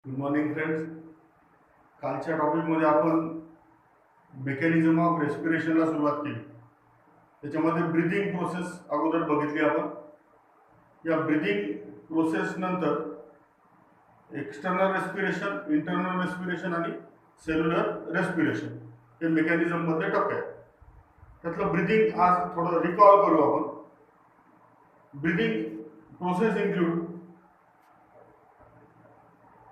Good morning friends. कालच्या टॉपिकमध्ये आपण mechanism of रेस्पिरेशनला सुरुवात केली. त्याच्यामध्ये ब्रीदिंग प्रोसेस अगोदर बघितली आपण. या ब्रीदिंग प्रोसेस नंतर एक्सटर्नल रेस्पिरेशन, इंटरनल रेस्पिरेशन आणि सेल्युलर रेस्पिरेशन हे मेकॅनिझममध्ये टप्पे आहेत. त्यातलं ब्रीदिंग आज थोडं रिकॉल करू आपण. Breathing process include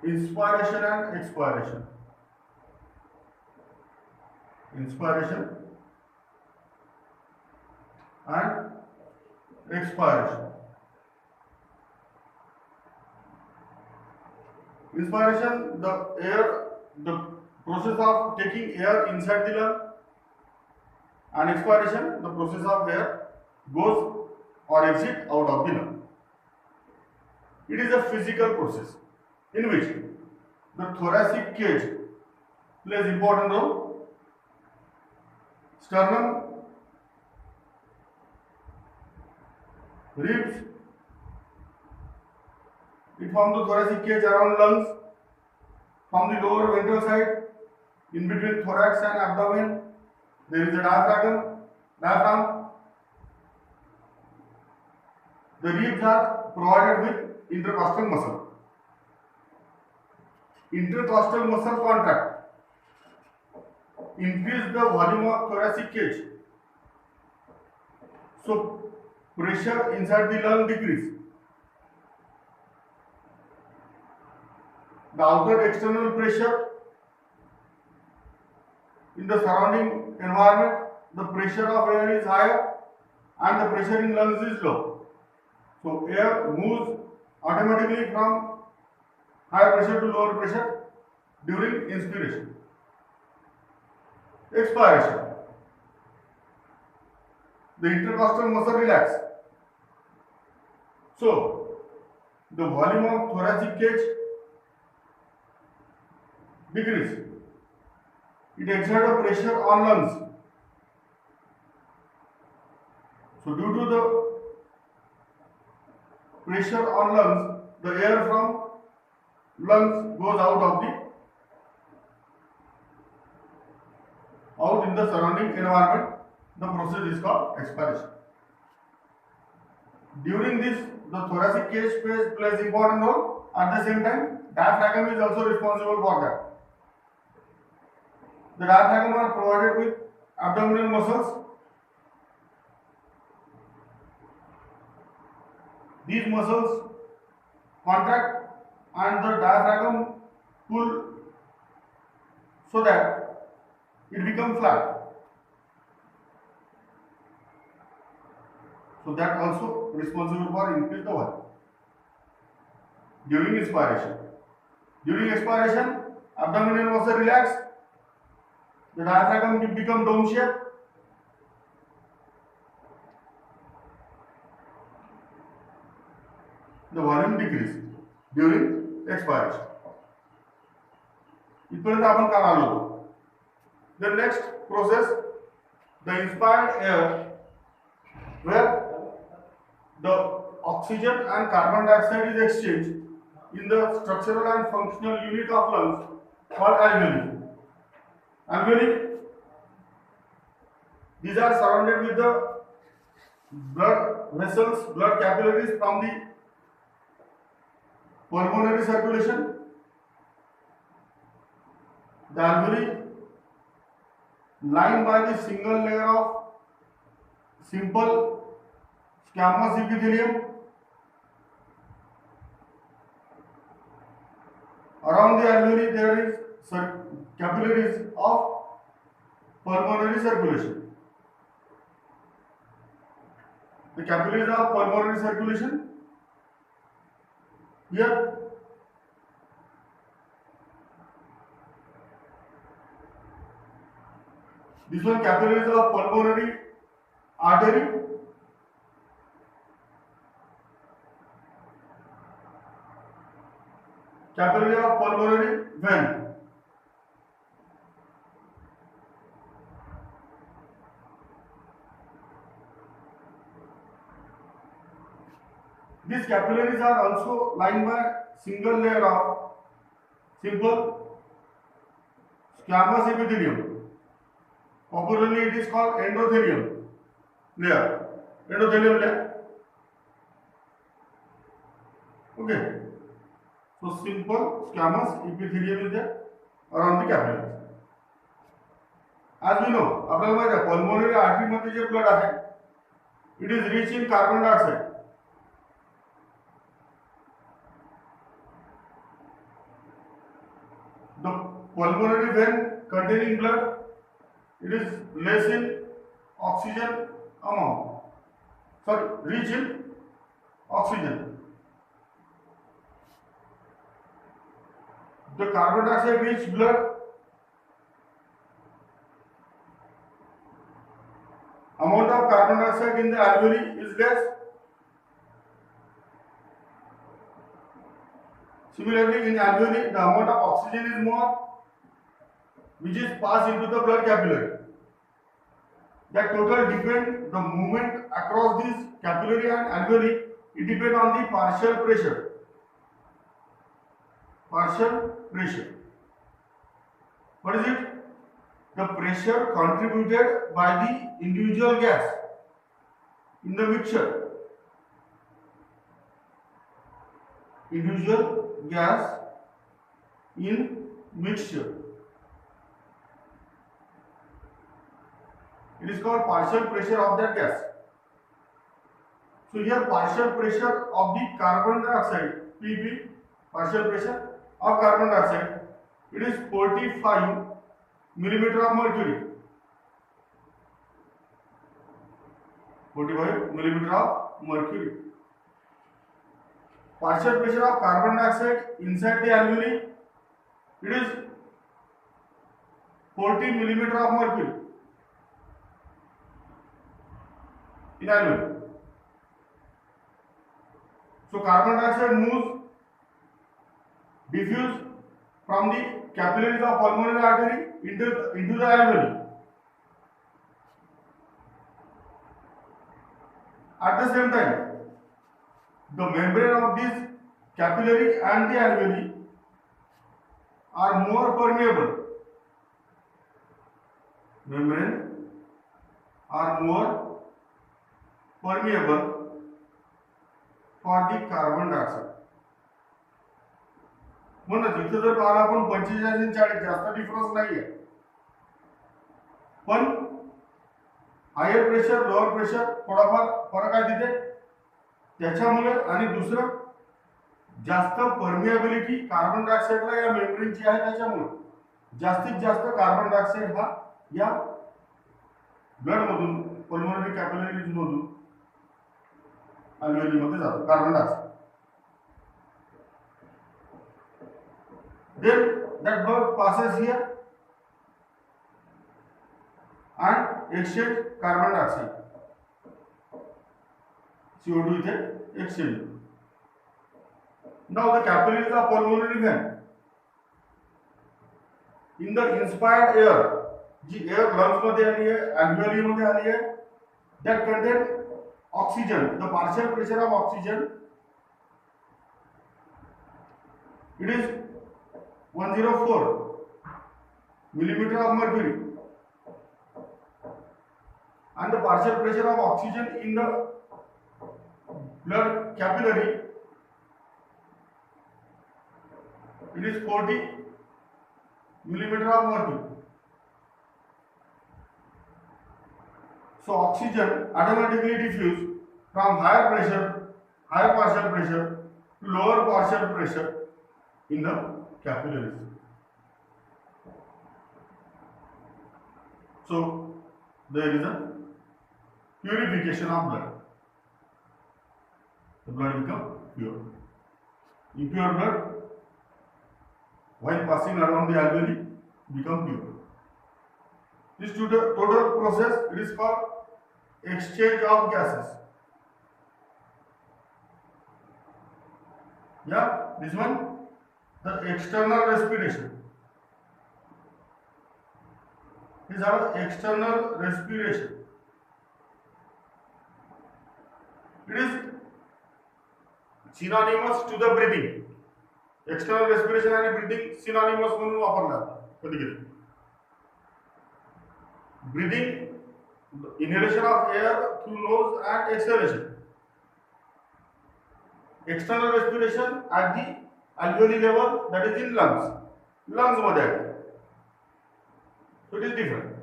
inspiration and expiration. Inspiration and expiration. Inspiration, the process of taking air inside the lung, and expiration, the process of air goes or exit out of the lung. It is a physical process in which the thoracic cage plays important role. Sternum, ribs, it forms the thoracic cage around lungs. From the lower ventral side, in between thorax and abdomen, there is a diaphragm. The ribs are provided with intercostal muscle. Intercostal muscle contract increase the volume of thoracic cage, so pressure inside the lung decrease. The outer external pressure in the surrounding environment, the pressure of air is higher and the pressure in lungs is low, so air moves automatically from higher pressure to lower pressure during inspiration. Expiration, the intercostal muscle relax, so the volume of thoracic cage decrease. It exerts a pressure on lungs, so due to the pressure on lungs, the air from lungs goes out in the surrounding environment. The process is called expiration. During this, the thoracic cage plays important role. At the same time, diaphragm is also responsible for that. The diaphragm are provided with abdominal muscles. These muscles contract and the diaphragm pull so that it becomes flat. So that also responsible for increase the volume. During inspiration. During expiration, abdominal muscle relax. The diaphragm become dome shape. The volume decrease during expiration. इथपर्यंत आपण काय आलो होतो. The next process, the inspired air, where the oxygen and carbon dioxide is exchanged in the structural and functional unit of lungs called alveoli. Alveoli, these are surrounded with the blood vessels, blood capillaries from the pulmonary circulation. The alveoli lined by the single layer of simple squamous epithelium. Around the alveoli there is capillaries of pulmonary circulation. The capillaries of pulmonary circulation here. This one capillaries of pulmonary artery. Capillary of pulmonary vein. These capillaries are also lined by single layer of Simple squamous epithelium. Popularly it is called endothelium layer. Endothelium layer. Okay. So simple squamous epithelium is there around the capillaries. As we know, आपल्याला माहिती आहे pulmonary artery मध्ये जे blood आहे, it is rich in carbon dioxide. The pulmonary vein containing blood, it is less in oxygen amount. Sorry, rich in oxygen. The carbon dioxide rich blood amount of carbon dioxide in the alveoli is less. Similarly, in alveoli, the amount of oxygen is more, which is passed into the blood capillary. That total depend the movement across these capillary and alveoli. It depends on the partial pressure. Partial pressure. What is it? The pressure contributed by the individual gas in the mixture. Individual gas in mixture. It is called partial pressure of that gas. So here partial pressure of the carbon dioxide, Pp, partial pressure of carbon dioxide, it is 45 millimeter of mercury. 45 millimeter of mercury. Partial pressure of carbon dioxide inside the alveoli, it is 40 millimeter of mercury in alveoli. So carbon dioxide moves, diffuse from the capillaries of pulmonary artery into the alveoli. At the same time, the membrane of this capillary and the alveoli are more permeable. Membrane are more permeable for the carbon dioxide. म्हणून इथे जर पाहिलं आपण 45 आणि 40 जास्त difference नाहीये, पण higher pressure lower pressure थोडाफार फरक आहे तिथे. त्याच्यामुळे आणि दुसरं जास्त परमिएबिलिटी कार्बन डायऑक्साइडला या मेम्ब्रेनची आहे, त्याच्यामुळे जास्तीत जास्त कार्बन डायऑक्साइड हा या ब्लड मधून पल्मोनरी कॅपिलरीज मधून alveoli मध्ये जातो carbon dioxide. Then that blood passes here and exchange carbon dioxide. CO2 इथे exchange. Now the capillaries of pulmonary vein. In the inspired air, ji air lungs मध्ये आली आहे, alveoli मध्ये आली आहे, that contain oxygen. The partial pressure of oxygen, it is 104 millimeter of mercury, and the partial pressure of oxygen in the blood capillary, it is 40 millimeter of mercury. So oxygen automatically diffuse from higher partial pressure to lower partial pressure in the capillaries. So there is a purification of blood. The blood becomes pure. Impure blood, while passing around the alveoli, become pure. This total process, it is called exchange of gases. Yeah, this one, the external respiration. These are external respiration. It is synonymous to the breathing. External respiration आणि breathing synonymous म्हणून वापरला जातात कधी कधी. Breathing inhalation of air through nose and exhalation. External respiration at the alveoli level, that is in lungs मध्ये आहे. So it is different.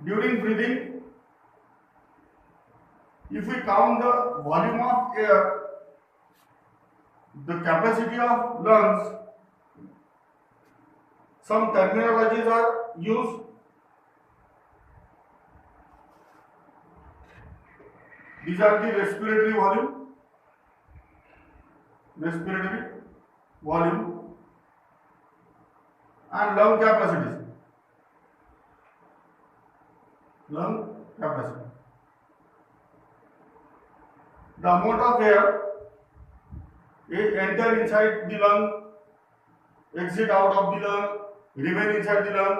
During breathing, if we count the volume of air, the capacity of lungs, some terminologies are used. These are the respiratory volume and lung capacities. Lung capacity. The amount of air enter inside the lung, exit out of the lung, remain inside the lung,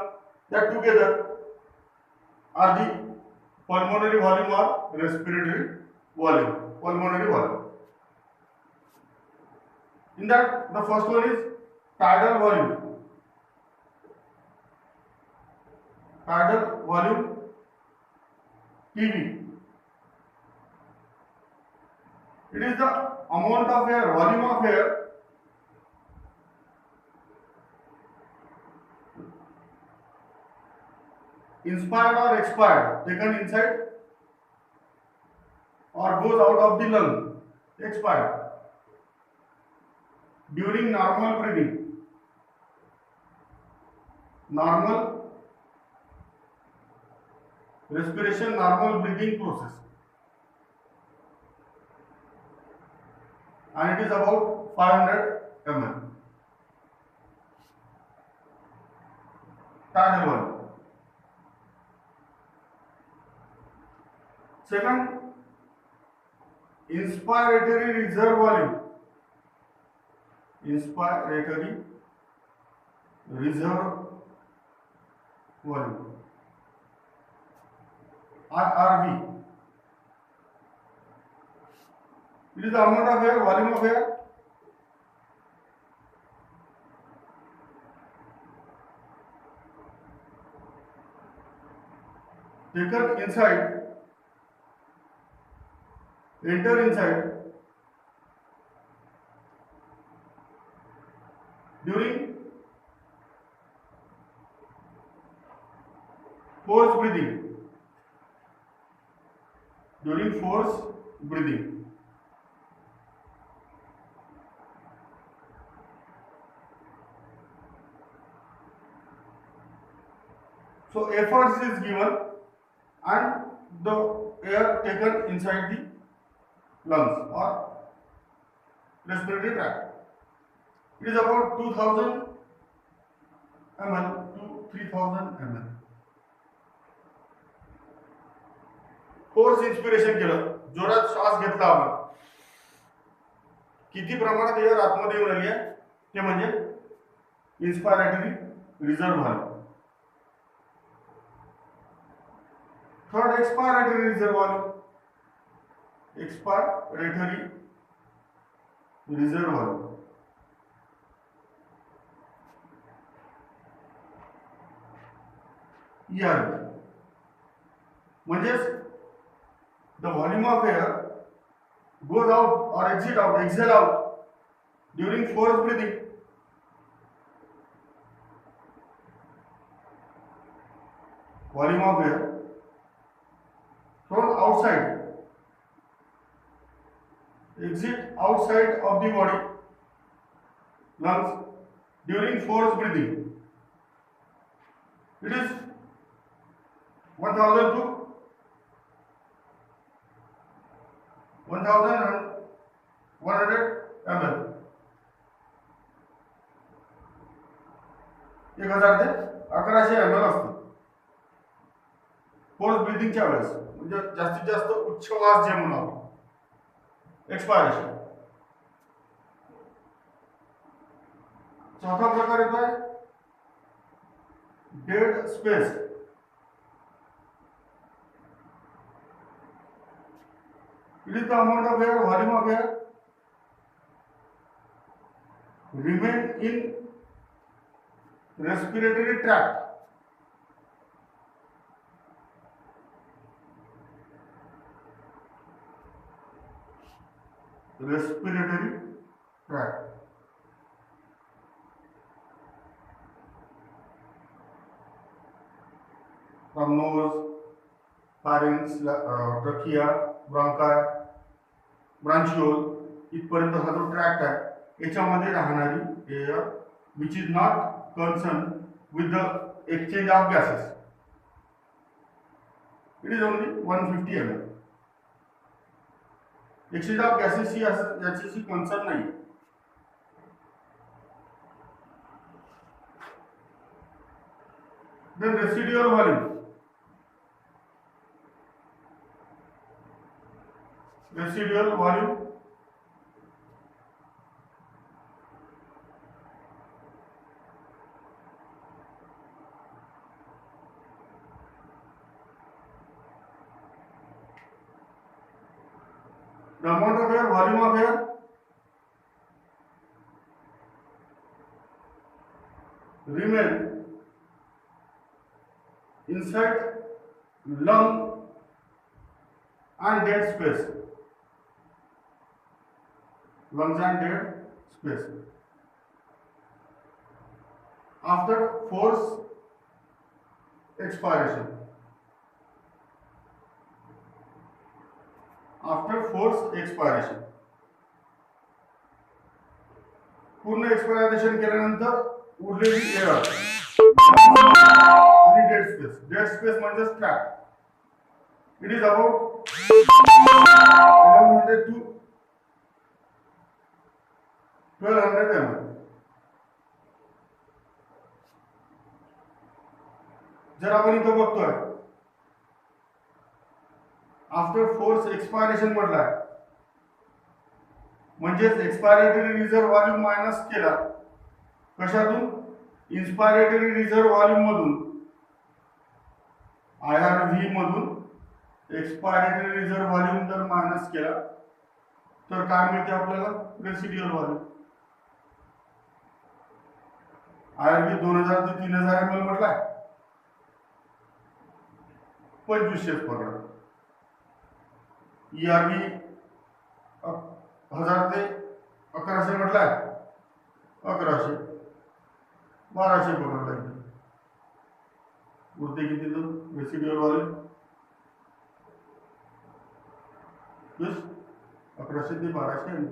that together are the pulmonary volume or respiratory volume. Pulmonary volume. In that, the first one is tidal volume. Tidal volume, TV. It is the amount of air, volume of air inspired or expired, taken inside or goes out of the lung, expired. During normal breathing, normal respiration, normal breathing process, and it is about 500 ml. Tidal volume. Second, inspiratory reserve volume. Inspiratory reserve volume, RRV. It is the amount of air, volume of air taken inside, enter inside during forced breathing. During forced breathing. So efforts is given and the air taken inside the lungs or respiratory tract. It is about 2000 ml to 3000 ml. Force inspiration केलं, जोरात श्वास घेतला आपण, किती प्रमाणात air आतमध्ये येऊन आली आहे ते म्हणजे inspiratory reserve volume. Third, expiratory reserve volume. Expiratory reserve volume. म्हणजेच the volume of air goes out or exhale out during forced breathing. Volume of air from outside, exit outside of the body, lungs, during forced breathing. It is 1000 to 1100 ml. 1000 ते 1100 ml असते force ब्रीथिंगच्या वेळेस, म्हणजे जास्तीत जास्त उच्छ्वास जे म्हणून आपण expiration. चौथा प्रकार येतोय dead space. It is the amount of air, volume of air remain in respiratory tract. Respiratory tract. From nose, pharynx, trachea, bronchi, branchiole इथपर्यंत हा जो ट्रॅक्ट आहे याच्यामध्ये राहणारी air which is not concern with the exchange of gases. It is only 150 ml. Exchange of gases याच्याशी concern नाही. Then residual volume. Residual volume the amount of air, volume of air remain inside lung and dead space. Lungs and dead space. After force expiration. After force expiration. पूर्ण expiration केल्यानंतर उरलेली air आणि dead space. Dead space म्हणजे track. It is about 1100 to 1200 ml. जर आपण इथं बघतोय after force expiration म्हटलाय म्हणजेच एक्सपायरेटरी रिझर्व व्हॉल्यूम मायनस केला कशातून, इन्स्पायरेटरी रिझर्व व्हॉल्यूम मधून, IRV मधून एक्सपायरेटरी रिझर्व व्हॉल्यूम जर मायनस केला तर काय मिळते आपल्याला, रेसिड्युअल व्हॉल्यूम. IRV 2000 ते 3000 ml म्हटलाय 2500 पकडा. ERV 1000 ते 1100 म्हटलाय 1100, 1200 पकडला. उरते किती तो रेसिड्युअल व्हॉल्यूम, 1100 ते 1200.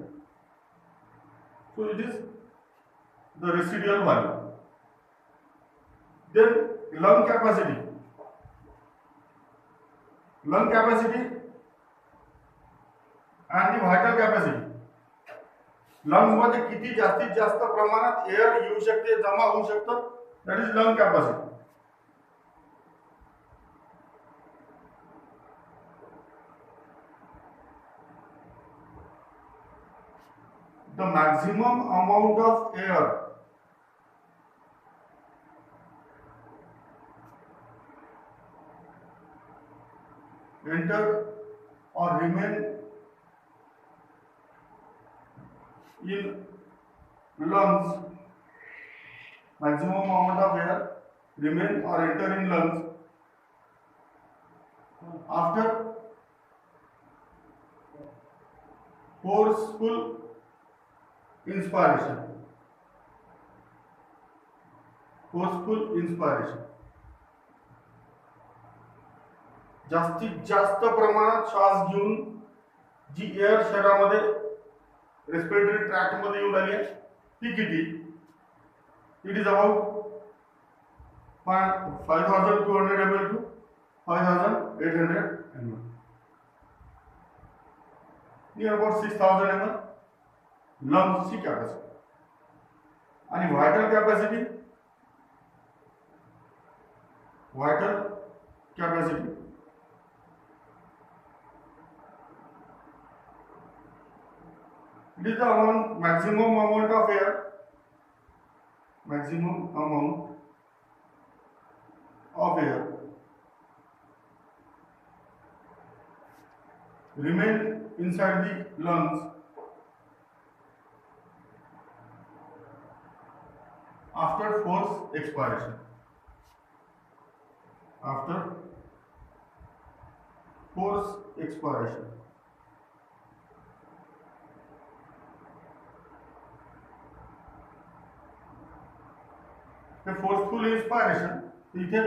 So it is the residual value. Then lung capacity. Lung capacity and the vital capacity. Lungs मध्ये किती जास्तीत जास्त प्रमाणात एअर येऊ शकते, जमा होऊ शकतं, that is lung capacity. The maximum amount of air enter or remain in lungs, maximum amount of air remain or enter in lungs after forceful inspiration. Forceful inspiration. जास्तीत जास्त प्रमाणात श्वास घेऊन जी एअर शरीरामध्ये रेस्पिरेटरी ट्रॅक्ट मध्ये येऊन आली आहे ती किती, it is about 5200 ml to 5800 ml, near about 6000 ml lungs ची कॅपॅसिटी. आणि vital capacity, vital capacity it is the amount, maximum amount of air, maximum amount of air remain inside the lungs after force expiration. After force expiration. The forceful inspiration, इथे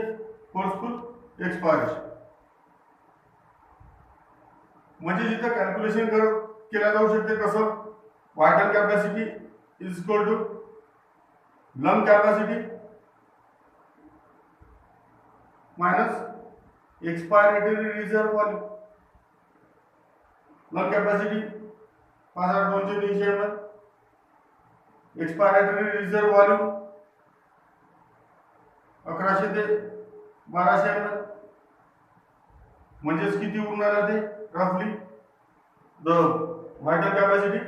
forceful expiration. म्हणजे जिथे calculation केल्या जाऊ शकते कसं, vital capacity is equal to lung capacity minus expiratory reserve volume. Lung capacity 5200 ml, expiratory reserve volume 1100 ते 1200 ml. म्हणजेच किती उरणार ते रफली द व्हायटल कॅपॅसिटी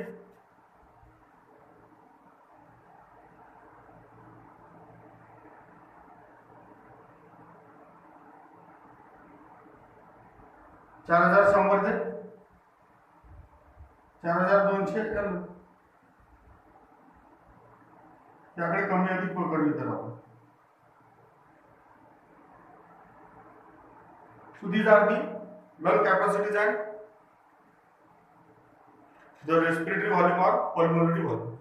4100 ते 4200 ml. त्याकडे कमी अधिक पकडली तर आपण. So these are the lung capacities and the respiratory volume or pulmonary volume.